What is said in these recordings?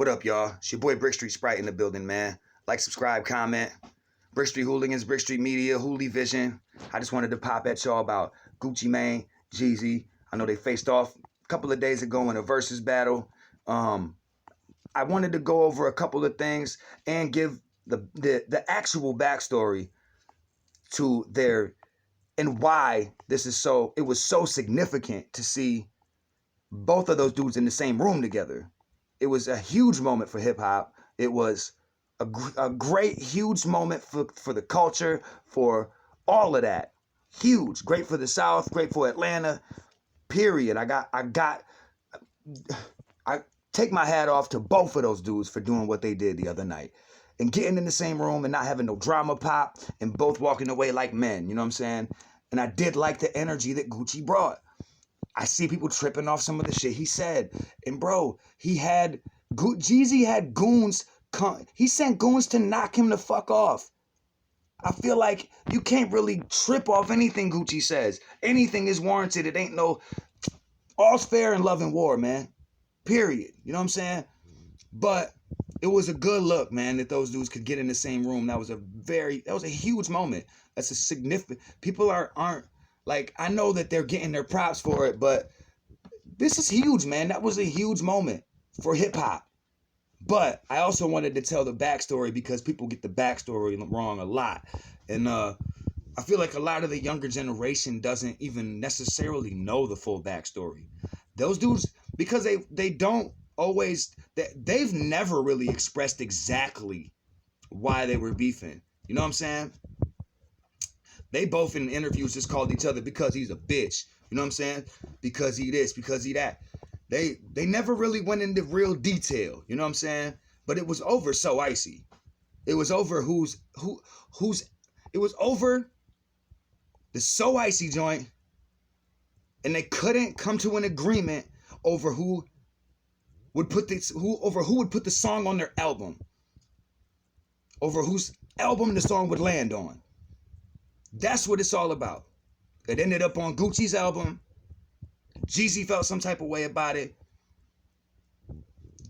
What up, y'all? It's your boy Brick Street Sprite in the building, man. Like, subscribe, comment. Brick Street Hooligans, Brick Street Media, Hooli Vision. I just wanted to pop at y'all about Gucci Mane, Jeezy. I know they faced off a couple of days ago in a Versuz battle. I wanted to go over a couple of things and give the actual backstory to their and why this is so. It was so significant to see both of those dudes in the same room together. It was a huge moment for hip hop. It was a great, huge moment for the culture, for all of that. Huge, great for the South, great for Atlanta. Period. I take my hat off to both of those dudes for doing what they did the other night and getting in the same room and not having no drama pop and both walking away like men. You know what I'm saying? And I did like the energy that Gucci brought. I see people tripping off some of the shit he said. And bro, Jeezy had goons he sent goons to knock him the fuck off. I feel like you can't really trip off anything Gucci says. Anything is warranted. It ain't no, all's fair in love and war, man. Period. You know what I'm saying? But it was a good look, man, that those dudes could get in the same room. That was a huge moment. That's a significant, people aren't, like, I know that they're getting their props for it, but this is huge, man. That was a huge moment for hip hop. But I also wanted to tell the backstory because people get the backstory wrong a lot. And I feel like a lot of the younger generation doesn't even necessarily know the full backstory. Those dudes, because they don't always, they've never really expressed exactly why they were beefing. You know what I'm saying? They both in interviews just called each other because he's a bitch. You know what I'm saying? Because he this, because he that. They never really went into real detail. You know what I'm saying? But it was over so icy. It was over it was over the so icy joint, and they couldn't come to an agreement over who would put the song on their album. Over whose album the song would land on. That's what it's all about. It ended up on Gucci's album. Jeezy felt some type of way about it.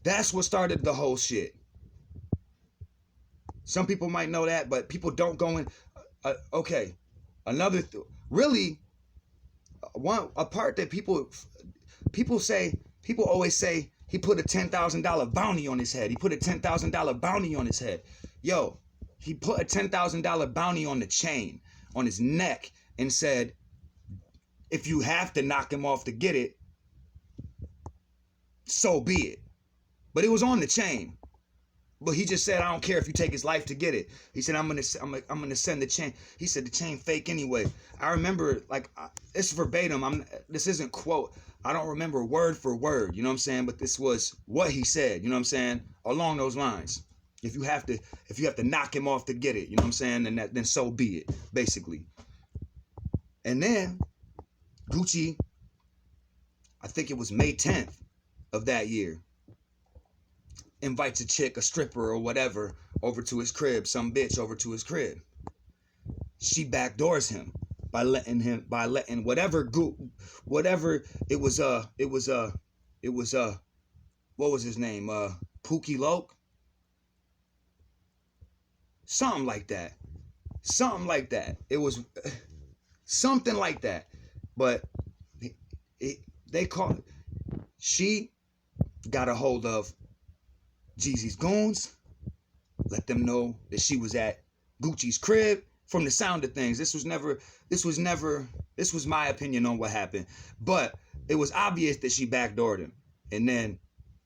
That's what started the whole shit. Some people might know that, but people don't go in. Okay, a part that people always say he put a $10,000 bounty on his head. He put a $10,000 bounty on his head. Yo, he put a $10,000 bounty on the chain on his neck and said, if you have to knock him off to get it, so be it. But it was on the chain. But he just said, I don't care if you take his life to get it. He said, I'm gonna send the chain. He said the chain fake anyway. I remember, like, it's verbatim. This isn't quote. I don't remember word for word. You know what I'm saying? But this was what he said. You know what I'm saying? Along those lines. If you have to knock him off to get it, you know what I'm saying? Then so be it, basically. And then Gucci, I think it was May 10th of that year, invites a chick, a stripper or whatever, over to his crib, some bitch over to his crib. She backdoors him by letting whatever it was what was his name? Pookie Loke? Something like that. It was something like that. But she got a hold of Jeezy's goons, let them know that she was at Gucci's crib. From the sound of things, this was my opinion on what happened, but it was obvious that she backdoored him. And then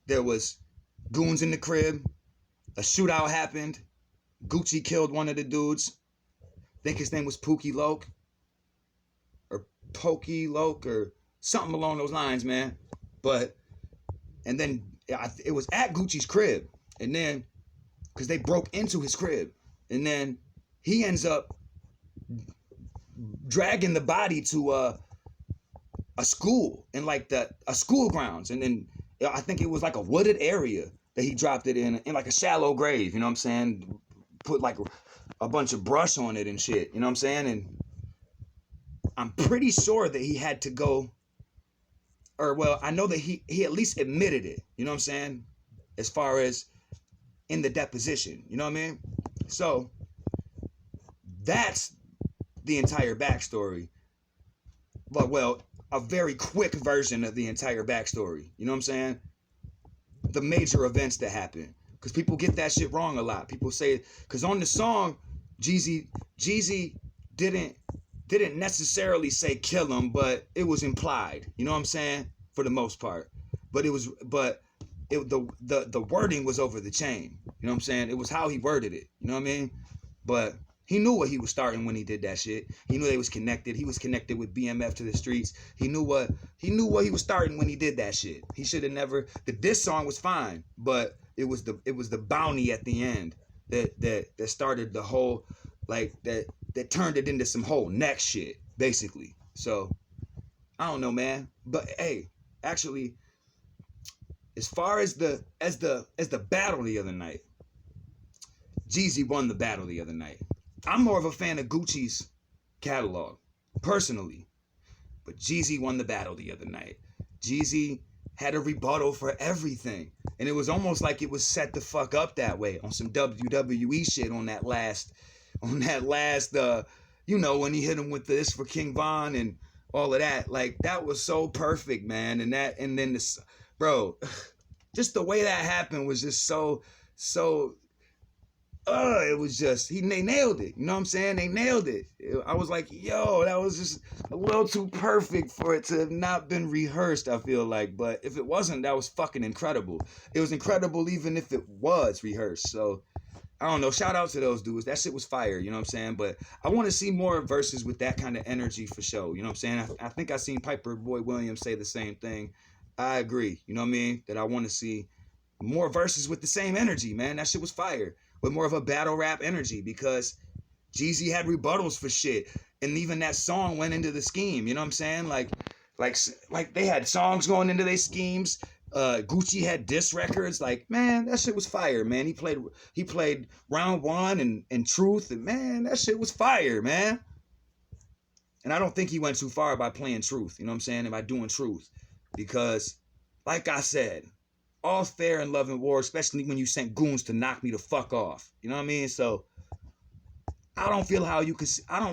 there was goons in the crib, a shootout happened, Gucci killed one of the dudes, I think his name was Pookie Loke, or Pokey Loke, or something along those lines, man. And then it was at Gucci's crib, and then, because they broke into his crib, and then he ends up dragging the body to a school, in like a school grounds, and then I think it was like a wooded area that he dropped it in like a shallow grave, you know what I'm saying? Put like a bunch of brush on it and shit, you know what I'm saying? And I'm pretty sure that he had to go, or well, I know that he at least admitted it, you know what I'm saying? as far as in the deposition. You know what I mean? So that's the entire backstory. But well, a very quick version of the entire backstory. You know what I'm saying? The major events that happen. Because people get that shit wrong a lot. People say, because on the song, Jeezy didn't necessarily say kill him, but it was implied. You know what I'm saying? For the most part. But the wording was over the chain. You know what I'm saying? It was how he worded it. You know what I mean? But he knew what he was starting when he did that shit. He knew they was connected. He was connected with BMF to the streets. He knew what he was starting when he did that shit. He should have never. The diss song was fine, but it was the bounty at the end that started the whole, like, that turned it into some whole next shit basically. So I don't know, man. But hey, actually, as far as the battle the other night, Jeezy won the battle the other night. I'm more of a fan of Gucci's catalog, personally. But Jeezy won the battle the other night. Jeezy had a rebuttal for everything. And it was almost like it was set the fuck up that way on some WWE shit on that last, when he hit him with this for King Von and all of that. Like, that was so perfect, man. And then this, bro, just the way that happened was just so it was just, they nailed it. You know what I'm saying? They nailed it. I was like, yo, that was just a little too perfect for it to have not been rehearsed, I feel like. But if it wasn't, that was fucking incredible. It was incredible even if it was rehearsed. So, I don't know. Shout out to those dudes. That shit was fire. You know what I'm saying? But I want to see more verses with that kind of energy for sure. You know what I'm saying? I think I seen Piper Boy Williams say the same thing. I agree. You know what I mean? That I want to see more verses with the same energy, man. That shit was fire. With more of a battle rap energy, because Jeezy had rebuttals for shit. And even that song went into the scheme. You know what I'm saying? Like they had songs going into their schemes. Gucci had diss records. Like, man, that shit was fire, man. He played Round One and Truth, and man, that shit was fire, man. And I don't think he went too far by playing Truth, you know what I'm saying, and by doing Truth. Because, like I said, all fair in love and war, especially when you sent goons to knock me the fuck off. You know what I mean? So I don't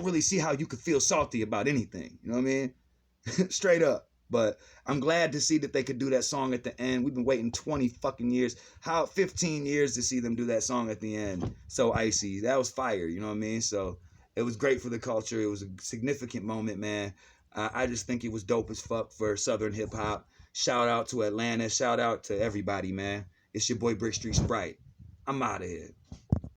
really see how you could feel salty about anything. You know what I mean? Straight up. But I'm glad to see that they could do that song at the end. We've been waiting 20 fucking years. 15 years to see them do that song at the end. So icy. That was fire. You know what I mean? So it was great for the culture. It was a significant moment, man. I just think it was dope as fuck for Southern hip hop. Shout out to Atlanta. Shout out to everybody, man. It's your boy Brick Street Sprite. I'm out of here.